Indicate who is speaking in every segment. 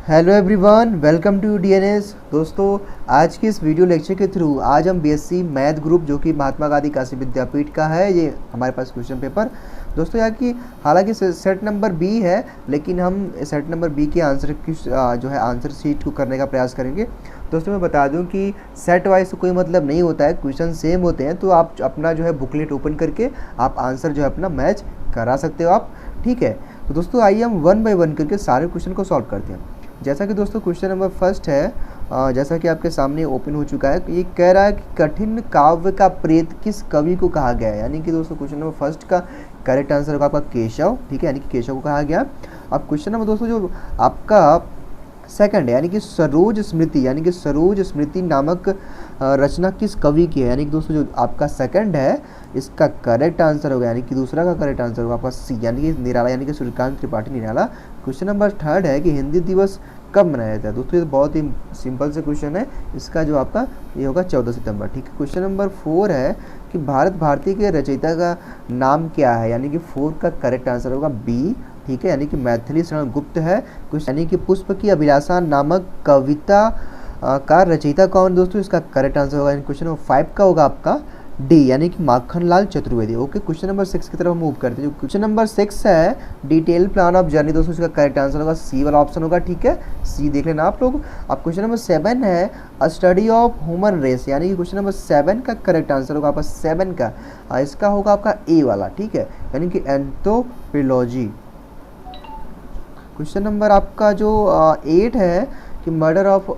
Speaker 1: Hello everyone, welcome to DNS. दोस्तों, आज की इस वीडियो लेक्चर के थ्रू आज हम बीएससी मैथ ग्रुप जो कि महात्मा गांधी काशी विद्यापीठ का है, ये हमारे पास क्वेश्चन पेपर दोस्तों यहाँ की हालांकि सेट नंबर बी है, लेकिन हम सेट नंबर बी के आंसर की जो है आंसर शीट को करने का प्रयास करेंगे। दोस्तों मैं बता दूं कि सेट वाइज कोई मतलब नहीं होता है, क्वेश्चन सेम होते हैं, तो आप अपना जो है बुकलेट ओपन करके आप आंसर जो है अपना मैच करा सकते हो आप, ठीक है। तो दोस्तों आइए हम वन बाय वन करके सारे क्वेश्चन को सॉल्व करते हैं। जैसा कि दोस्तों क्वेश्चन नंबर फर्स्ट है, जैसा कि आपके सामने ओपन हो चुका है, ये कह रहा है कि कठिन काव्य का प्रेत किस कवि को कहा गया है। यानी कि दोस्तों क्वेश्चन नंबर फर्स्ट का करेक्ट आंसर होगा आपका केशव, ठीक है, यानी कि केशव को कहा गया। अब क्वेश्चन नंबर दोस्तों जो आपका सेकंड है, यानी कि सरोज स्मृति, यानी कि सरोज स्मृति नामक रचना किस कवि की है। यानी कि दोस्तों जो आपका सेकंड है इसका करेक्ट आंसर होगा, यानी कि दूसरा का करेक्ट आंसर होगा आपका सी, यानी कि निराला, यानी कि Suryakant Tripathi Nirala. Question number third है कि हिंदी दिवस कब मनाया जाता है। दोस्तों ये बहुत ही सिंपल से क्वेश्चन है, इसका जो आपका ये होगा 14 सितंबर, ठीक है। क्वेश्चन नंबर 4 है कि भारत भारती के रचयिता का नाम क्या है। यानी कि 4 का करेक्ट आंसर होगा बी, ठीक है, यानी कि मैथिली शरण गुप्त है। कुछ यानी कि पुष्प की अभिलाषा नामक कविता का रचयिता कौन। दोस्तों इसका करेक्ट आंसर होगा क्वेश्चन नंबर 5 का होगा आपका डी, यानी कि Makhanlal Chaturvedi. Okay, question number 6 की तरफ मूव करते हैं। जो क्वेश्चन नंबर 6 है डिटेल प्लान ऑफ जर्नी, दोस्तों इसका करेक्ट आंसर होगा सी वाला ऑप्शन होगा, ठीक है, सी देख लेना आप लोग। अब क्वेश्चन नंबर 7 है a study of human race, यानी कि क्वेश्चन नंबर 7 का करेक्ट आंसर होगा आपका 7 का, इसका होगा आपका ए वाला, ठीक है, यानी कि एंथ्रोपोलॉजी। क्वेश्चन नंबर आपका जो 8 है कि मर्डर ऑफ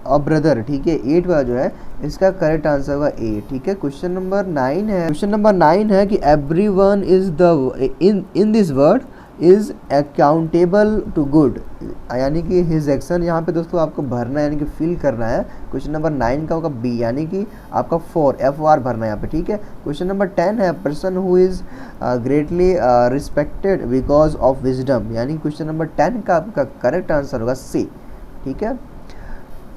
Speaker 1: अ ब्रदर, ठीक है, 8 वाला जो है इसका करेक्ट आंसर होगा ए, ठीक है। क्वेश्चन नंबर 9 है, क्वेश्चन नंबर 9 है कि everyone is the in this word is accountable to good, यानी कि हिज एक्शन यहाँ पे दोस्तों आपको भरना है, यानी कि फिल करना है। क्वेश्चन नंबर 9 का होगा बी, यानी कि आपका 4 FR भरना है यहाँ पे, ठीक है। क्वेश्चन नंबर 10 है person who is greatly respected because of wisdom, यानी क्वेश्चन नंबर 10 का आपका करेक्ट आंसर होगा सी, ठीक है।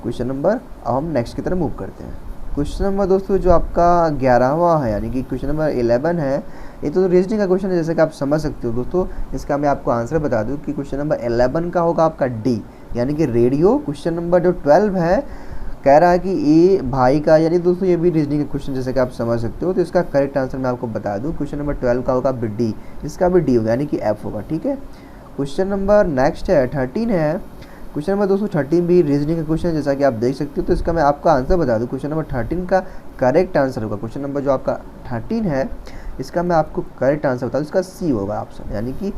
Speaker 1: क्वेश्चन नंबर अब हम नेक्स्ट की तरफ मूव करते हैं। क्वेश्चन नंबर दोस्तों जो आपका 11वां है, यानी कि क्वेश्चन नंबर 11 है, ये तो रीजनिंग का क्वेश्चन है, जैसे कि आप समझ सकते हो दोस्तों। इसका मैं आपको आंसर बता दूं कि क्वेश्चन नंबर 11 का होगा आपका डी, यानी कि रेडियो। क्वेश्चन नंबर जो 12 है कह रहा है कि ए भाई का, यानी दोस्तों ये भी रीजनिंग का क्वेश्चन जैसे कि आप समझ सकते हो। तो इसका करेक्ट आंसर मैं आपको बता दूँ, क्वेश्चन नंबर 12 का होगा डी, इसका भी डी होगा, यानी कि एफ होगा, ठीक है। क्वेश्चन नंबर नेक्स्ट है 13 है। क्वेश्चन नंबर दोस्तों 13 भी रीजनिंग का क्वेश्चन है, जैसा कि आप देख सकते हो। तो इसका मैं आपका आंसर बता दूं, क्वेश्चन नंबर 13 का करेक्ट आंसर होगा, क्वेश्चन नंबर जो आपका 13 है इसका मैं आपको करेक्ट आंसर बता दूं, इसका सी होगा ऑप्शन, यानी कि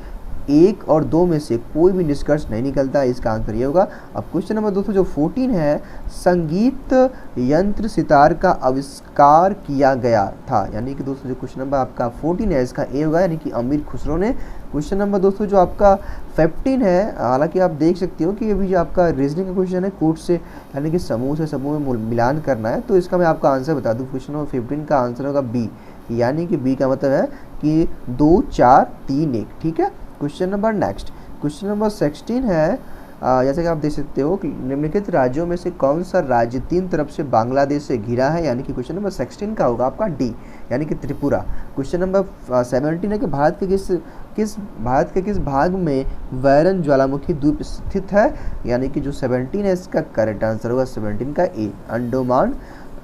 Speaker 1: 1 और 2 में से कोई भी निष्कर्ष नहीं निकलता, इसका आंसर ये होगा। अब क्वेश्चन नंबर दोस्तों जो 14 है, संगीत यंत्र सितार का आविष्कार किया गया था, यानी कि दोस्तों जो क्वेश्चन नंबर आपका 14 है इसका ए होगा, यानी कि अमीर खुसरो ने। क्वेश्चन नंबर दोस्तों जो आपका 15 है, हालांकि आप देख सकते हो कि ये भी जो आपका रीजनिंग का क्वेश्चन है, कोट से यानी कि समूह से समूह में मिलान करना है, तो इसका मैं आपका आंसर बता दूं, क्वेश्चन नंबर 15 का आंसर होगा बी, यानी कि बी का मतलब है कि 2 4 3 1, ठीक है। Question number next, question number 16 है, जैसे कि आप देख सकते हो कि निम्नलिखित राज्यों में से कौन सा राज्य 3 तरफ से बांग्लादेश से घिरा है, यानी कि क्वेश्चन नंबर 16 का होगा आपका डी, यानी कि त्रिपुरा। क्वेश्चन नंबर 17 है कि भारत के किस भाग में वैरन ज्वालामुखी द्वीप स्थित है, यानी कि जो 17 है इसका करेक्ट आंसर होगा 17 का ए, अंडमान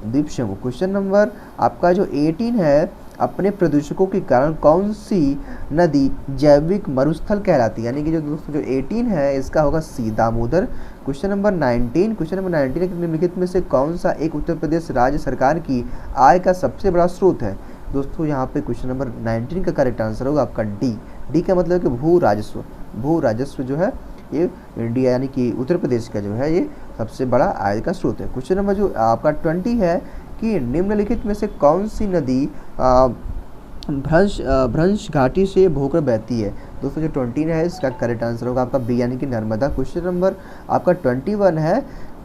Speaker 1: द्वीप समूह। क्वेश्चन नंबर आपका जो 18 है, अपने प्रदूषकों के कारण कौन सी नदी जैविक मरुस्थल कहलाती है, यानी कि जो दोस्तों जो 18 है इसका होगा C, Damodar. Question number 19, question number 19 के निम्नलिखित में से कौन सा एक उत्तर प्रदेश राज्य सरकार की आय का सबसे बड़ा स्रोत है। दोस्तों यहाँ पे क्वेश्चन नंबर 19 का करेक्ट आंसर होगा आपका डी, डी का मतलब है कि भू राजस्व जो है ये इंडिया यानी कि उत्तर प्रदेश का जो है ये सबसे बड़ा आय का स्रोत है। क्वेश्चन नंबर जो आपका 20 है कि निम्नलिखित में से कौन सी नदी भ्रंश घाटी से होकर बहती है। दोस्तों जो 20 है इसका करेक्ट आंसर होगा आपका बी, यानी कि नर्मदा। क्वेश्चन नंबर आपका 21 है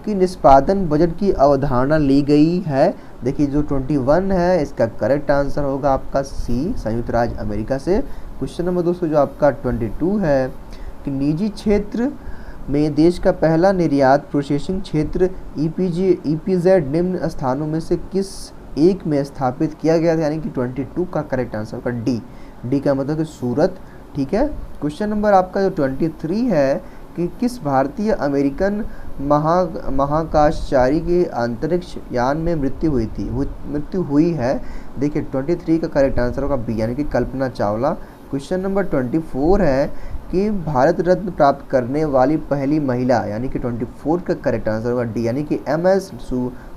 Speaker 1: कि निष्पादन बजट की अवधारणा ली गई है। देखिए जो 21 है इसका करेक्ट आंसर होगा आपका सी, संयुक्त राज्य अमेरिका से। क्वेश्चन नंबर दोस्तों जो आपका 22 है कि निजी क्षेत्र में देश का पहला निर्यात प्रोसेसिंग क्षेत्र ईपीजेड निम्न स्थानों में से किस एक में स्थापित किया गया था, यानी कि 22 का करेक्ट आंसर होगा डी, डी का मतलब कि सूरत, ठीक है। क्वेश्चन नंबर आपका जो 23 है कि किस भारतीय अमेरिकन महाकाशचारी की अंतरिक्ष यान में मृत्यु हुई है। देखिए 23 का करेक्ट आंसर होगा बी, यानी कि कल्पना चावला। क्वेश्चन नंबर 24 है कि भारत रत्न प्राप्त करने वाली पहली महिला, यानी कि 24 का करेक्ट आंसर होगा डी, यानी कि MS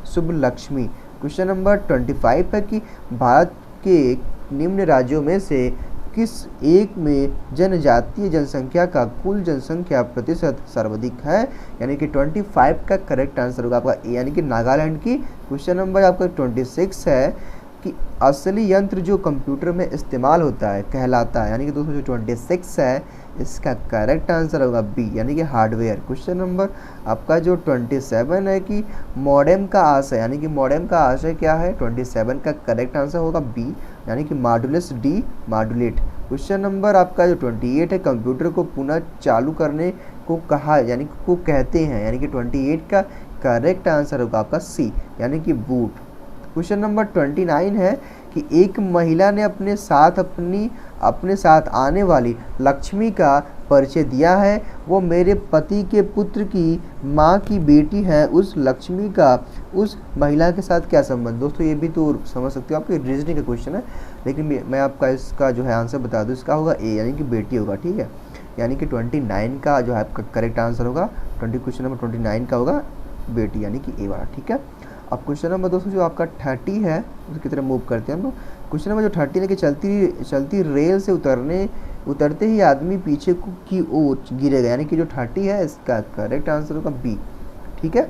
Speaker 1: सुब्बलक्ष्मी। क्वेश्चन नंबर 25 है कि भारत के निम्न राज्यों में से किस एक में जनजातीय जनसंख्या का कुल जनसंख्या प्रतिशत सर्वाधिक है, यानी कि 25 का करेक्ट आंसर होगा आपका ए, यानी कि नागालैंड की। क्वेश्चन नंबर आपका 26 है कि असली यंत्र जो कंप्यूटर में इस्तेमाल होता है कहलाता है, यानी कि दोस्तों जो 26 है इसका करेक्ट आंसर होगा बी, यानी कि हार्डवेयर। क्वेश्चन नंबर आपका जो 27 है कि मॉडेम का आशय, यानी कि मॉडेम का आशय क्या है, 27 का करेक्ट आंसर होगा बी, यानी कि modulus D, modulate. Question number आपका जो 28 है कंप्यूटर को पुनः चालू करने को कहा, यानी को कहते हैं, यानी कि 28 का करेक्ट आंसर होगा आपका सी, यानी कि बूट। क्वेश्चन नंबर 29 है कि एक महिला ने अपने साथ आने वाली लक्ष्मी का परिचय दिया है, वो मेरे पति के पुत्र की माँ की बेटी है, उस लक्ष्मी का उस महिला के साथ क्या संबंध। दोस्तों ये भी तो समझ सकते हो, आपके रीजनिंग का क्वेश्चन है, लेकिन मैं आपका इसका जो है आंसर बता दूँ, इसका होगा ए, यानी कि बेटी होगा, ठीक है। यानी कि 29 का जो है आपका करेक्ट आंसर होगा, क्वेश्चन नंबर 29 का होगा बेटी, यानी कि ए वाला, ठीक है। अब क्वेश्चन नंबर दोस्तों जो आपका 30 है उसकी तरफ मूव करते हैं हम लोग। क्वेश्चन नंबर जो 30 है कि चलती रेल से उतरते ही आदमी पीछे की ओर गिरेगा, यानी कि जो 30 है इसका करेक्ट आंसर होगा बी, ठीक है,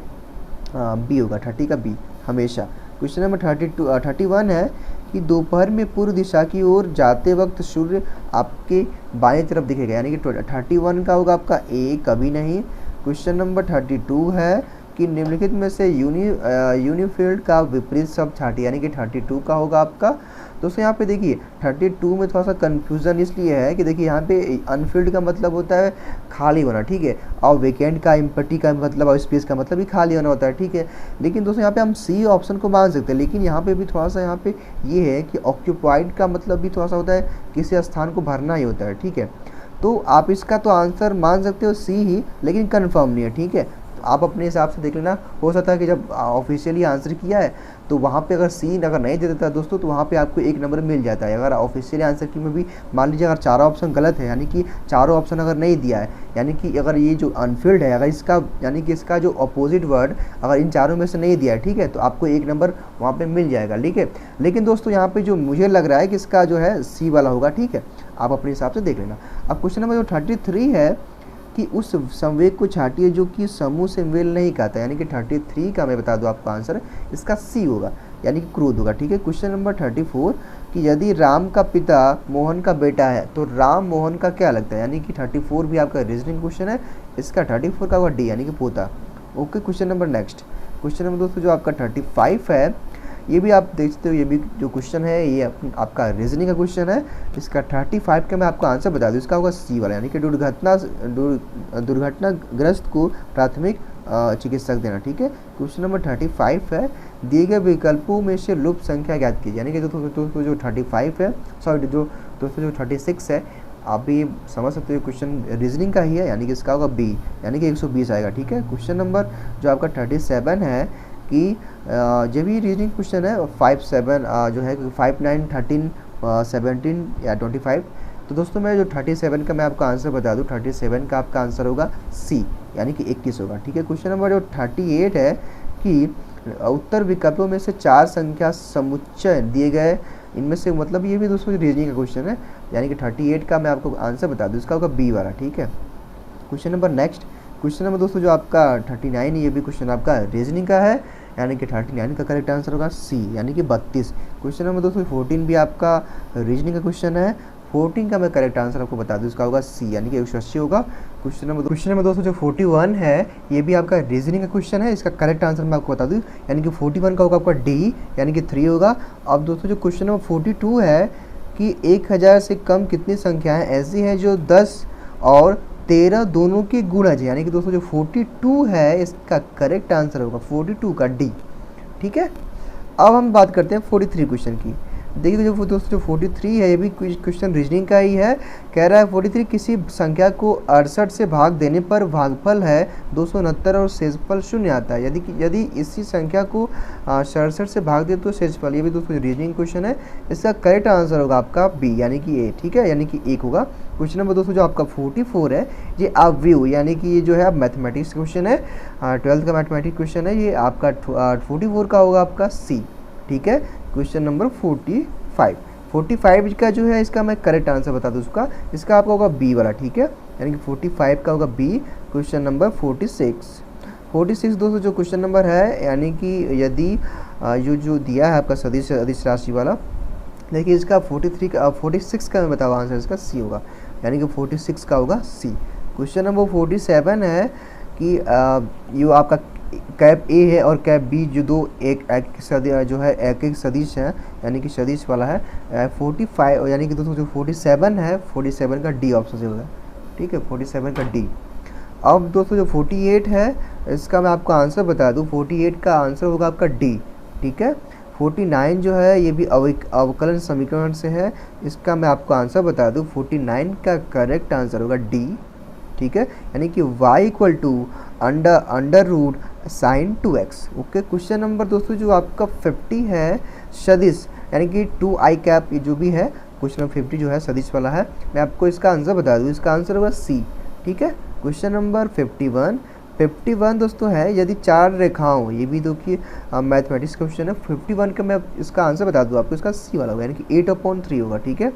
Speaker 1: बी होगा, 30 का बी हमेशा। क्वेश्चन नंबर 31 है कि दोपहर में पूर्व दिशा की ओर जाते वक्त सूर्य आपके बाएं तरफ दिखेगा, यानी कि 31 का होगा आपका ए, कभी नहीं। क्वेश्चन नंबर 32 है कि निम्नलिखित में से यूनिफील्ड का विपरीत शब्द छाटिए, यानी कि 32 का होगा आपका। दोस्तों यहाँ पे देखिए 32 में थोड़ा सा कन्फ्यूज़न इसलिए है कि देखिए यहाँ पे अनफिल्ड का मतलब होता है खाली होना, ठीक है, और वेकेंट का एम्प्टी का मतलब और स्पेस का मतलब भी खाली होना होता है, ठीक है। लेकिन दोस्तों यहाँ पे हम सी ऑप्शन को मान सकते हैं, लेकिन यहाँ पे भी थोड़ा सा यहाँ पे ये है कि ऑक्यूपाइड का मतलब भी थोड़ा सा होता है किसी स्थान को भरना ही होता है, ठीक है। तो आप इसका तो आंसर मान सकते हो सी ही, लेकिन कन्फर्म नहीं है, ठीक है। तो आप अपने हिसाब से देख लेना, हो सकता है कि जब ऑफिशियली आंसर किया है तो वहाँ पे अगर सी अगर नहीं दे देता दोस्तों तो वहाँ पे आपको एक नंबर मिल जाता है। अगर ऑफिशियली आंसर की में भी मान लीजिए अगर चारों ऑप्शन गलत है, यानी कि चारों ऑप्शन अगर नहीं दिया है, यानी कि अगर ये जो अनफिल्ड है अगर इसका यानी कि इसका जो अपोजिट वर्ड अगर इन चारों में से नहीं दिया है, ठीक है, तो आपको एक नंबर वहाँ पर मिल जाएगा, ठीक है। लेकिन दोस्तों यहाँ पर जो मुझे लग रहा है कि इसका जो है सी वाला होगा, ठीक है, आप अपने हिसाब से देख लेना। अब क्वेश्चन नंबर जो 33 है कि उस संवेग को छाटिए जो कि समूह से मेल नहीं खाता, यानी कि 33 का मैं बता दूं आपका आंसर इसका सी होगा, यानी कि क्रोध होगा, ठीक है। क्वेश्चन नंबर 34 कि यदि राम का पिता मोहन का बेटा है तो राम मोहन का क्या लगता है, यानी कि 34 भी आपका रीजनिंग क्वेश्चन है, इसका 34 का होगा डी, यानी कि पोता। Okay, question number next. Question number दोस्तों जो आपका 35 है, ये भी आप देख सकते हो, ये भी जो क्वेश्चन है ये आपका रीजनिंग का क्वेश्चन है। इसका 35 का मैं आपको आंसर बता दूँ, इसका होगा सी वाला, यानी कि दुर्घटनाग्रस्त को प्राथमिक चिकित्सक देना, ठीक है। क्वेश्चन नंबर 35 है दिए गए विकल्पों में से लुप्त संख्या ज्ञात कीजिए, यानी कि दोस्तों जो 35 है, सॉरी दोस्तों जो 36 है, आप भी समझ सकते हो क्वेश्चन रीजनिंग का ही है, यानी कि इसका होगा बी, यानी कि 120 आएगा, ठीक है। क्वेश्चन नंबर जो आपका 37 है कि जब भी रीजनिंग क्वेश्चन है 57 जो है 5, 9, 13, 17 या 25, तो दोस्तों मैं जो 37 का मैं आपको आंसर बता दूं, 37 का आपका आंसर होगा सी, यानी कि 21 होगा, ठीक है। क्वेश्चन नंबर जो 38 है कि उत्तर विकल्पों में से 4 संख्या समुच्चय दिए गए, इनमें से मतलब ये भी दोस्तों रीजनिंग का क्वेश्चन है, यानी कि 38 का मैं आपको आंसर बता दूँ, इसका होगा बी वाला, ठीक है। Question number next. Question number दोस्तों जो आपका 39 ये भी क्वेश्चन आपका रीजनिंग का है, यानी कि 39 का करेक्ट आंसर होगा सी, यानी कि 32। क्वेश्चन नंबर दोस्तों 14 भी आपका रीजनिंग का क्वेश्चन है, 14 का मैं करेक्ट आंसर आपको बता दूँ, इसका होगा सी, यानी कि 180 होगा। क्वेश्चन नंबर दोस्तों जो 41 है ये भी आपका रीजनिंग का क्वेश्चन है, इसका करेक्ट आंसर मैं आपको बता दूँ, यानी कि 41 का होगा आपका डी, यानी कि 3 होगा। अब दोस्तों जो क्वेश्चन नंबर 42 है कि 1000 से कम कितनी संख्याएँ ऐसी हैं जो 10 और 13 दोनों के गुणज, यानी कि दोस्तों जो 42 है इसका करेक्ट आंसर होगा 42 का डी, ठीक है। अब हम बात करते हैं 43 क्वेश्चन की। देखिए जो दोस्तों जो 43 है ये भी क्वेश्चन रीजनिंग का ही है। कह रहा है 43 किसी संख्या को 68 से भाग देने पर भागफल है 269 और शेषफल 0 आता है। यदि इसी संख्या को 67 से भाग दे तो शेषफल, ये भी दोस्तों रीजनिंग क्वेश्चन है। इसका करेक्ट आंसर होगा आपका बी यानी कि ए, ठीक है, यानी कि 1 होगा। क्वेश्चन नंबर दोस्तों जो आपका 44 है ये आप व्यू यानी कि ये जो है मैथमेटिक्स क्वेश्चन है, 12th का मैथमेटिक्स क्वेश्चन है, ये आपका 44 का होगा आपका सी, ठीक है। क्वेश्चन नंबर 45 का जो है इसका मैं करेक्ट आंसर बता दूँ इसका आपका होगा बी वाला, ठीक है, यानी कि 45 का होगा बी। क्वेश्चन नंबर 46 दोस्तों जो क्वेश्चन नंबर है, यानी कि यदि जो दिया है आपका सदिश अदिश राशि वाला, देखिए इसका 46 का मैं बताऊँ आंसर इसका सी होगा, यानी कि 46 का होगा सी। क्वेश्चन नंबर 47 है कि ये आपका कैप ए है और कैप बी जो दो एक जो है एक सदिश है, यानी कि सदिश वाला है। 45 यानी कि दोस्तों जो 47 है 47 का डी ऑप्शन से होगा, ठीक है, 47 का डी। अब दोस्तों जो 48 है इसका मैं आपको आंसर बता दूं, 48 का आंसर होगा आपका डी, ठीक है। 49 जो है ये भी अवकलन समीकरण से है, इसका मैं आपको आंसर बता दूं 49 का करेक्ट आंसर होगा डी, ठीक है, यानी कि y equal to under root sine 2x। Okay, question number दोस्तों जो आपका 50 है सदिश यानी कि 2i कैप, ये जो भी है क्वेश्चन नंबर 50 जो है सदिश वाला है, मैं आपको इसका आंसर बता दूं, इसका आंसर होगा सी, ठीक है। क्वेश्चन नंबर 51 दोस्तों है यदि 4 रेखाओं, ये भी देखिए मैथमेटिक्स क्वेश्चन है। 51 का मैं इसका आंसर बता दूं आपको, इसका सी वाला होगा यानी कि 8/3 होगा, ठीक है।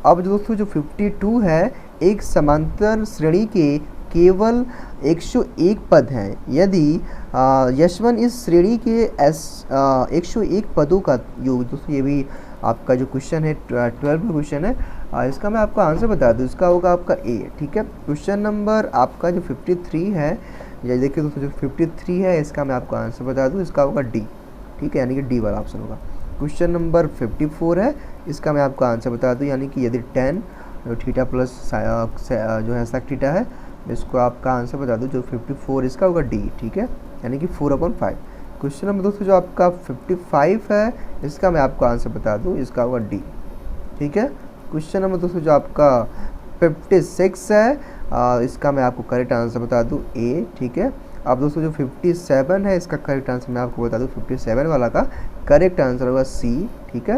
Speaker 1: अब दोस्तों जो 52 है, एक समांतर श्रेणी के केवल 101 पद हैं, यदि यशवन इस श्रेणी के 101 पदों का योग, दोस्तों ये भी आपका जो क्वेश्चन है 12 क्वेश्चन है, इसका मैं आपको आंसर बता दूं, इसका होगा आपका ए, ठीक है। क्वेश्चन नंबर आपका जो 53 है, ये देखिए दोस्तों जो 53 है इसका मैं आपको आंसर बता दूं, इसका होगा डी, ठीक है, यानी कि डी वाला ऑप्शन होगा। क्वेश्चन नंबर 54 है, इसका मैं आपको आंसर बता दूं, यानी कि यदि 10 थीटा प्लस जो है सेक थीटा है, इसको आपका आंसर बता दूं जो 54 इसका होगा डी, ठीक है, यानी कि 4/5। क्वेश्चन नंबर दोस्तों जो आपका 55 है, इसका मैं आपको आंसर बता दूं, इसका होगा डी, ठीक है। क्वेश्चन नंबर दोस्तों जो आपका 56 है, इसका मैं आपको करेक्ट आंसर बता दूं ए, ठीक है। अब दोस्तों जो 57 है इसका करेक्ट आंसर मैं आपको बता दूं, 57 वाला का करेक्ट आंसर होगा सी, ठीक है।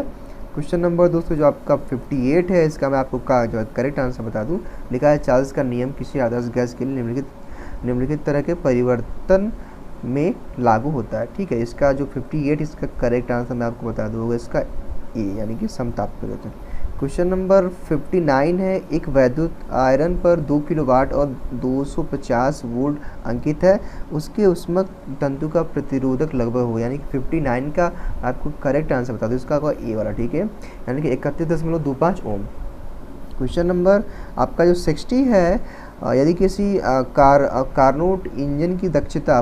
Speaker 1: क्वेश्चन नंबर दोस्तों जो आपका 58 है, इसका मैं आपको जो करेक्ट आंसर बता दूं, लिखा है चार्ल्स का नियम किसी आदर्श गैस के लिए निम्नलिखित तरह के परिवर्तन में लागू होता है, ठीक है। इसका जो 58 इसका करेक्ट आंसर मैं आपको बता दूंगा, इसका ए यानी कि समताप परिवर्तन। क्वेश्चन नंबर 59 है, एक वैद्युत आयरन पर 2 किलोवाट और 250 वोल्ट अंकित है, उसके उष्मक तंतु का प्रतिरोधक लगभग हो, यानी कि 59 का आपको करेक्ट आंसर बता दो, इसका होगा ए वाला, ठीक है, यानी कि 31.25 ओम। क्वेश्चन नंबर आपका जो 60 है, यदि किसी कारनोट इंजन की दक्षता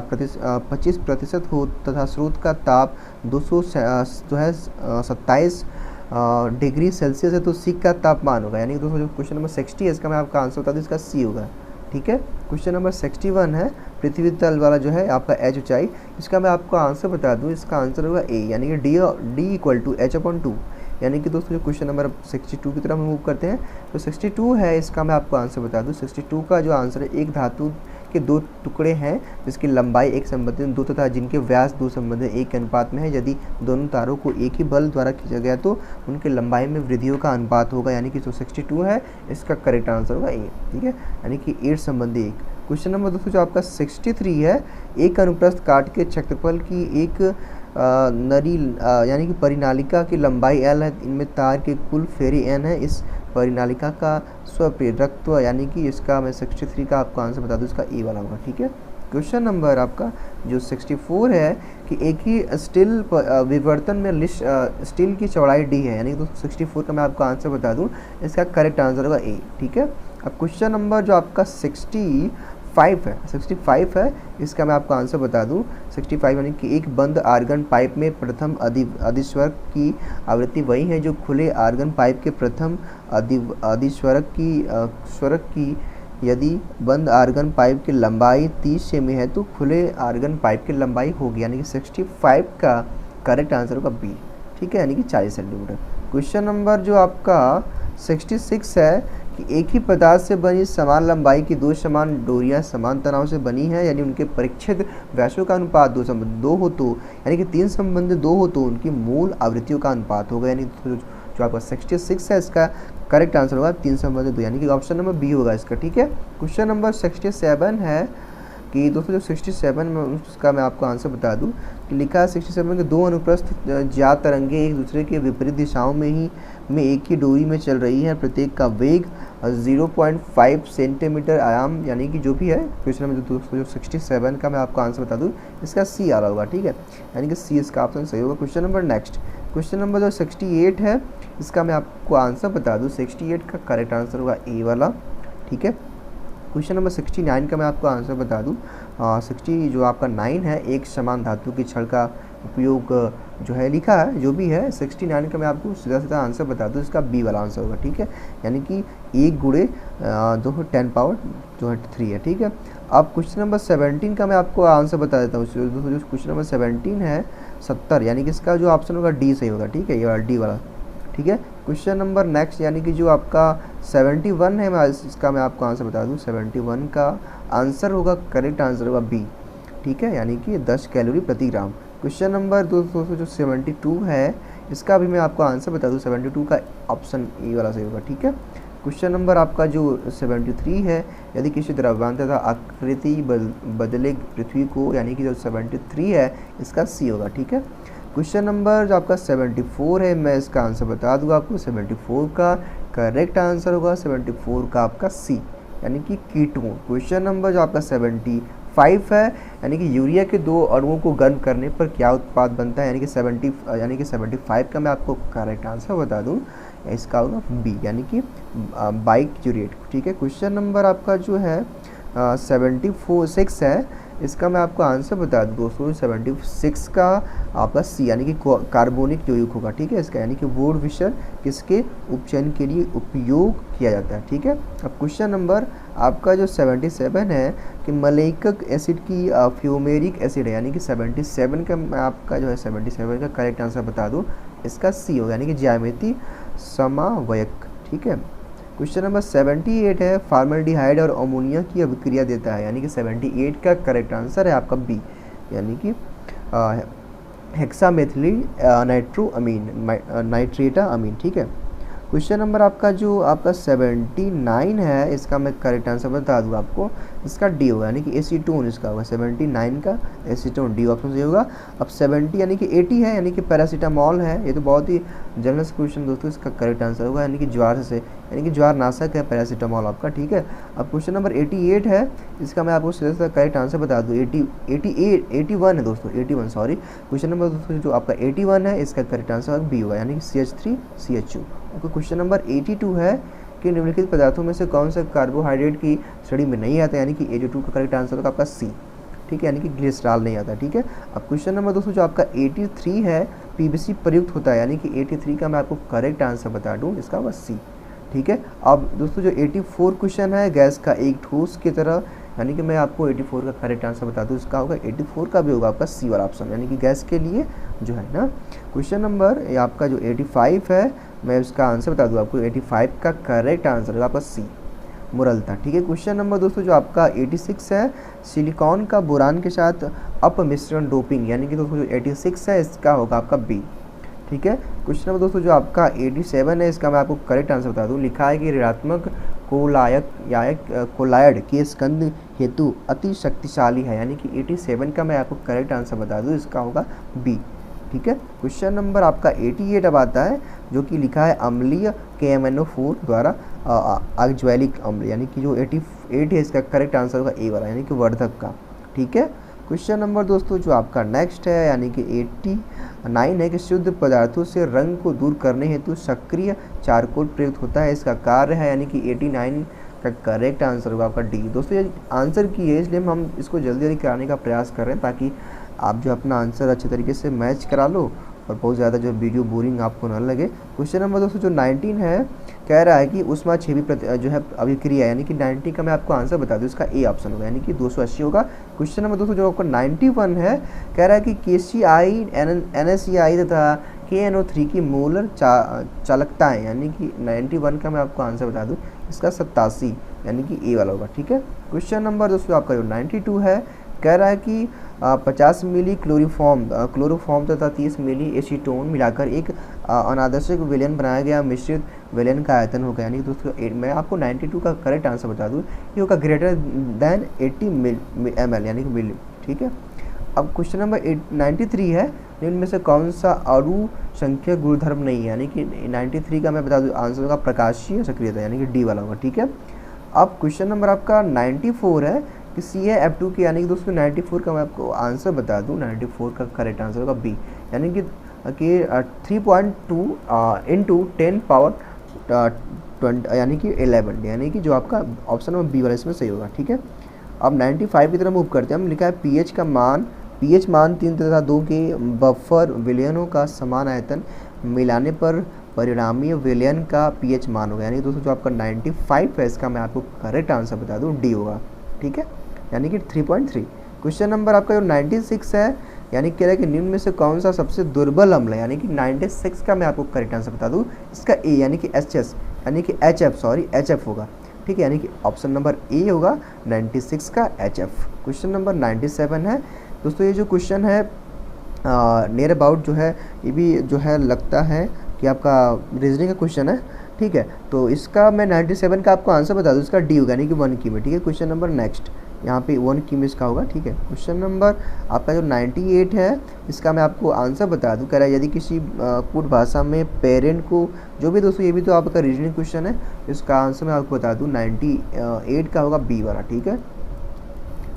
Speaker 1: 25% हो तथा स्रोत का ताप 227 डिग्री सेल्सियस है तो सी का तापमान होगा, यानी कि दोस्तों जो क्वेश्चन नंबर 60 है इसका मैं आपका आंसर बता दूं, इसका सी होगा, ठीक है। क्वेश्चन नंबर 61 है, पृथ्वी तल वाला जो है आपका एच ऊंचाई, इसका मैं आपको आंसर बता दूं, इसका आंसर होगा ए, यानी कि डी इक्वल टू h/2, यानी कि दोस्तों जो क्वेश्चन नंबर 62 की तरफ मूव करते हैं, तो 62 है इसका मैं आपको आंसर बता दूं, 62 का जो आंसर है, एक धातु के 2 टुकड़े हैं जिसकी लंबाई एक संबंधित 2 तथा जिनके व्यास 2 संबंधित 1 के अनुपात में है, यदि दोनों तारों को एक ही बल द्वारा खींचा गया तो उनके लंबाई में वृद्धियों का अनुपात होगा, यानी कि जो 62 है इसका करेक्ट आंसर होगा ए, ठीक है, यानी कि 8 संबंधी 1। क्वेश्चन नंबर दोस्तों जो आपका 63 है, एक अनुप्रस्थ काट के क्षेत्रफल की एक नरी यानी कि परिनालिका की लंबाई l है, इनमें तार के कुल फेरे n है, इस परिनालिका का स्वप्रेरकत्व, यानी कि इसका मैं 63 का आपको आंसर बता दूं, इसका ए वाला होगा, ठीक है। क्वेश्चन नंबर आपका जो 64 है कि एक ही स्टील विवर्तन में स्टील की चौड़ाई डी है, यानी कि दोस्तों 64 का मैं आपको आंसर बता दूं, इसका करेक्ट आंसर होगा ए, ठीक है। अब क्वेश्चन नंबर जो आपका 65 है, इसका मैं आपको आंसर बता दूं, 65 यानी कि एक बंद आर्गन पाइप में प्रथम अधिस्वरक की आवृत्ति वही है जो खुले आर्गन पाइप के प्रथम अधिस्वरक की यदि बंद आर्गन पाइप की लंबाई 30 सेमी है तो खुले आर्गन पाइप की लंबाई होगी, यानी कि 65 का करेक्ट आंसर होगा बी, ठीक है, यानी कि 40 सेंटीमीटर। क्वेश्चन नंबर जो आपका 66 है कि एक ही पदार्थ से बनी समान लंबाई की दो समान डोरियां समान तनाव से बनी हैं, यानी उनके परिच्छेद व्यासों का अनुपात दो हो तो, यानी कि तीन संबंध दो हो तो उनकी मूल आवृत्तियों का अनुपात होगा। यानी जो आपका 66 है इसका करेक्ट आंसर होगा 3 संबंध दो, यानी कि ऑप्शन नंबर बी होगा इसका। ठीक है, क्वेश्चन नंबर 67 है कि दोस्तों जो 67 में उसका मैं आपको आंसर बता दूं कि लिखा है 67 के दो अनुप्रस्थ ज्ञात तरंगे एक दूसरे के विपरीत दिशाओं में एक ही डोरी में चल रही है, प्रत्येक का वेग 0.5 सेंटीमीटर आयाम, यानी कि जो भी है क्वेश्चन नंबर दोस्तों जो 67 का मैं आपको आंसर बता दूं इसका सी आ रहा होगा। ठीक है, यानी कि सी इसका ऑप्शन सही होगा। Question number next, question number जो 68 है इसका मैं आपको आंसर बता दूं, 68 का करेक्ट आंसर होगा ए वाला। ठीक है, क्वेश्चन नंबर 69 का मैं आपको आंसर बता दूं, 60 जो आपका 9 है एक समान धातु की छड़ का उपयोग जो है लिखा है, जो भी है 69 का मैं आपको सीधा सीधा आंसर बता दूं, इसका बी वाला आंसर होगा। ठीक है, यानी कि 1 गुणे 2 10 पावर जो है 3 है। ठीक है, अब क्वेश्चन नंबर 17 का मैं आपको आंसर बता देता हूँ। जो क्वेश्चन नंबर 17 है 70, यानी कि इसका जो ऑप्शन होगा डी सही होगा। ठीक है, ये वाला डी वाला। ठीक है, क्वेश्चन नंबर नेक्स्ट, यानी कि जो आपका 71 है, मैं इसका मैं आपको आंसर बता दूं, 71 का आंसर होगा करेक्ट आंसर होगा बी। ठीक है, यानी कि 10 कैलोरी प्रति ग्राम। क्वेश्चन नंबर दोस्तों जो 72 है इसका भी मैं आपको आंसर बता दूं, 72 का ऑप्शन ए वाला सही होगा। ठीक है, क्वेश्चन नंबर आपका जो 73 है, यदि किसी द्रव्यांश तथा आकृति बदले पृथ्वी को, यानी कि जो 73 है इसका सी होगा। ठीक है, क्वेश्चन नंबर जो आपका 74 है मैं इसका आंसर बता दूंगा आपको, 74 का करेक्ट आंसर होगा 74 का आपका सी, यानी कि कीटोन। क्वेश्चन नंबर जो आपका 75 है, यानी कि यूरिया के दो अणुओं को गर्म करने पर क्या उत्पाद बनता है, यानी कि 75 का मैं आपको करेक्ट आंसर बता दूं, इसका होगा बी, यानी कि बाइक्यूरेट। ठीक है, क्वेश्चन नंबर आपका जो है 76 है, इसका मैं आपको आंसर बता दूं दोस्तों, 76 का आपका सी, यानी कि कार्बोनिक यौगिक होगा। ठीक है, इसका यानी कि वुड विशर किसके उपचयन के लिए उपयोग किया जाता है। ठीक है, अब क्वेश्चन नंबर आपका जो 77 है कि मलेइक एसिड की फ्यूमेरिक एसिड है, यानी कि 77 का मैं आपका जो है 77 का करेक्ट आंसर बता दूं, इसका सी होगा, यानी कि ज्यामिति समावयक। ठीक है, क्वेश्चन नंबर 78 है फॉर्मल्डिहाइड और अमोनिया की अभिक्रिया देता है, यानी कि 78 का करेक्ट आंसर है आपका बी, यानी कि हेक्सामेथिलीन नाइट्रोअमीन नाइट्रेटा अमीन। ठीक है, क्वेश्चन नंबर आपका जो आपका 79 है इसका मैं करेक्ट आंसर बता दूंगा आपको, इसका डी होगा, यानी कि एसीटोन इसका होगा, 79 का एसीटोन, डी ऑप्शन से होगा। अब 70 यानी कि 80 है, यानी कि पैरासीटामॉल है, ये तो बहुत ही जनरल क्वेश्चन दोस्तों, इसका करेक्ट आंसर होगा, यानी कि ज्वार से, यानी कि ज्वार नाशक है पैरासीटामॉल आपका। ठीक है, अब क्वेश्चन नंबर 88 है, इसका मैं आपको सीधा सीधा करेक्ट आंसर बता दूँ, 81 है दोस्तों, 81 सॉरी। क्वेश्चन नंबर दोस्तों जो आपका 81 है इसका करेक्ट आंसर बी होगा, यानी कि CH3CH2। ओके, क्वेश्चन नंबर 82 है कि निम्नलिखित पदार्थों में से कौन सा कार्बोहाइड्रेट की श्रेणी में नहीं आता, यानी कि 82 का करेक्ट आंसर होगा आपका सी। ठीक है, यानी कि ग्लिसरॉल नहीं आता। ठीक है, अब क्वेश्चन नंबर दोस्तों जो आपका 83 है पीवीसी प्रयुक्त होता है, यानी कि 83 का मैं आपको करेक्ट आंसर बता दूं, इसका होगा सी। ठीक है, अब दोस्तों जो 84 क्वेश्चन है गैस का एक ठोस की तरह, यानी कि मैं आपको 84 का करेक्ट आंसर बता दूं, इसका होगा 84 का भी होगा आपका सी वाला ऑप्शन, यानी कि गैस के लिए जो है ना। क्वेश्चन नंबर आपका जो 85 है मैं उसका आंसर बता दूं आपको, 85 का करेक्ट आंसर होगा आपका सी, मुरलता। ठीक है, क्वेश्चन नंबर दोस्तों जो आपका 86 है सिलिकॉन का बोरान के साथ अपमिश्रण डोपिंग, यानी कि दोस्तों जो 86 है इसका होगा आपका बी। ठीक है, क्वेश्चन नंबर दोस्तों जो आपका 87 है इसका मैं आपको करेक्ट आंसर बता दूं, लिखा है कि ऋणात्मक कोलायड के स्कंद हेतु अति शक्तिशाली है, यानी कि 87 का मैं आपको करेक्ट आंसर बता दूं, इसका होगा बी। ठीक है, क्वेश्चन नंबर आपका 88 अब आता है, जो कि लिखा है अम्लीय KMNO4 द्वारा अज्वैलिक अम्ल, यानी कि जो 88 है इसका करेक्ट आंसर होगा ए वाला, यानी कि वर्धक का। ठीक है, क्वेश्चन नंबर दोस्तों जो आपका नेक्स्ट है, यानी कि 89 है कि शुद्ध पदार्थों से रंग को दूर करने हेतु सक्रिय चारकोल प्रयुक्त होता है, इसका कार्य है, यानी कि 89 का करेक्ट आंसर होगा आपका डी। दोस्तों ये आंसर की है, इसलिए हम इसको जल्दी जल्दी कराने का प्रयास कर रहे हैं, ताकि आप जो अपना आंसर अच्छे तरीके से मैच करा लो और बहुत ज़्यादा जो वीडियो बोरिंग आपको न लगे। क्वेश्चन नंबर दोस्तों जो 19 है कह रहा है कि ऊष्मा छेवी जो है अभिक्रिया, यानी कि 90 का मैं आपको आंसर बता दूं, इसका ए ऑप्शन होगा, यानी कि 280 होगा। क्वेश्चन नंबर दोस्तों जो आपको 91 है कह रहा है कि KCI NaCl तथा KNO3 की मोलर चालकताएं, यानी कि 91 का मैं आपको आंसर बता दूं, इसका 87 यानी कि ए वाला होगा। ठीक है। क्वेश्चन नंबर दोस्तों आपका जो 92 है, कह रहा है कि 50 मिली क्लोरोफॉर्म तथा 30 मिली एसीटोन मिलाकर एक अनादर्शक विलयन बनाया गया मिश्रित विलयन का आयतन होगा, यानी कि दोस्तों मैं आपको 92 का करेक्ट आंसर बता दूं, ये होगा ग्रेटर देन 80 ml यानी कि मिली। ठीक है। अब क्वेश्चन नंबर 93 है, निम्न में से कौन सा अणु संख्या गुणधर्म नहीं है, यानी कि 93 का मैं बता दूं आंसर होगा प्रकाशीय सक्रियता, यानी कि डी वाला होगा। ठीक है। अब क्वेश्चन नंबर आपका 94 है कि CaF2 की, यानी कि दोस्तों 94 का मैं आपको आंसर बता दूं, 94 का करेक्ट आंसर होगा बी, यानी कि 3.2 इंटू 10 पावर 20 यानी कि 11, यानी कि जो आपका ऑप्शन नंबर बी वाला इसमें सही होगा। ठीक है। अब 95 की तरफ मूव करते हैं हम। लिखा है पीएच मान 3 तथा 2 के बफर विलयनों का समान आयतन मिलाने पर परिणामी विलयन का पीएच मान होगा, यानी दोस्तों जो आपका 95 है इसका मैं आपको करेक्ट आंसर बता दूं, डी होगा। ठीक है। यानी कि 3.3। क्वेश्चन नंबर आपका जो 96 है, यानी कह रहा है कि निम्न में से कौन सा सबसे दुर्बल अम्ल है, यानी कि 96 का मैं आपको करेक्ट आंसर बता दूं, इसका ए यानी कि एचएस यानी कि एचएफ होगा। ठीक है। यानी कि ऑप्शन नंबर ए होगा 96 का एचएफ। क्वेश्चन नंबर 97 है दोस्तों, ये जो क्वेश्चन है नियर अबाउट जो है, ये भी जो है लगता है कि आपका रीजनिंग का क्वेश्चन है। ठीक है। तो इसका मैं 97 का आपको आंसर बता दूं, इसका डी होगा, यानी कि 1 की में। ठीक है। क्वेश्चन नंबर नेक्स्ट, यहाँ पे 1 की में इसका होगा। ठीक है। क्वेश्चन नंबर आपका जो 98 है, इसका मैं आपको आंसर बता दूं, कह रहा है यदि किसी कूट भाषा में पेरेंट को, जो भी दोस्तों ये भी तो आपका रीजनिंग क्वेश्चन है, इसका आंसर मैं आपको बता दूं 98 का होगा बी वाला। ठीक है।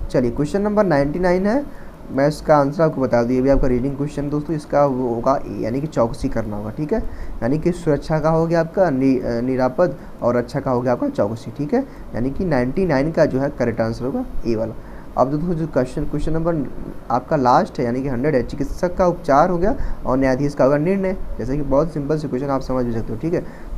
Speaker 1: चलिए क्वेश्चन नंबर 99 है, मैं इसका आंसर आपको बता दूँ, ये भी आपका रीडिंग क्वेश्चन दोस्तों, इसका वो होगा यानी कि चौकसी करना होगा। ठीक है। यानी कि सुरक्षा का हो गया आपका निरापद, और अच्छा का हो गया आपका चौकसी। ठीक है। यानी कि 99 का जो है करेक्ट आंसर होगा ए वाला। अब दोस्तों जो क्वेश्चन नंबर आपका लास्ट है, यानी कि 100 है, चिकित्सक का उपचार हो गया और न्यायाधीश का होगा निर्णय, जैसे कि बहुत सिंपल से क्वेश्चन आप समझ भी सकते हो। ठीक है।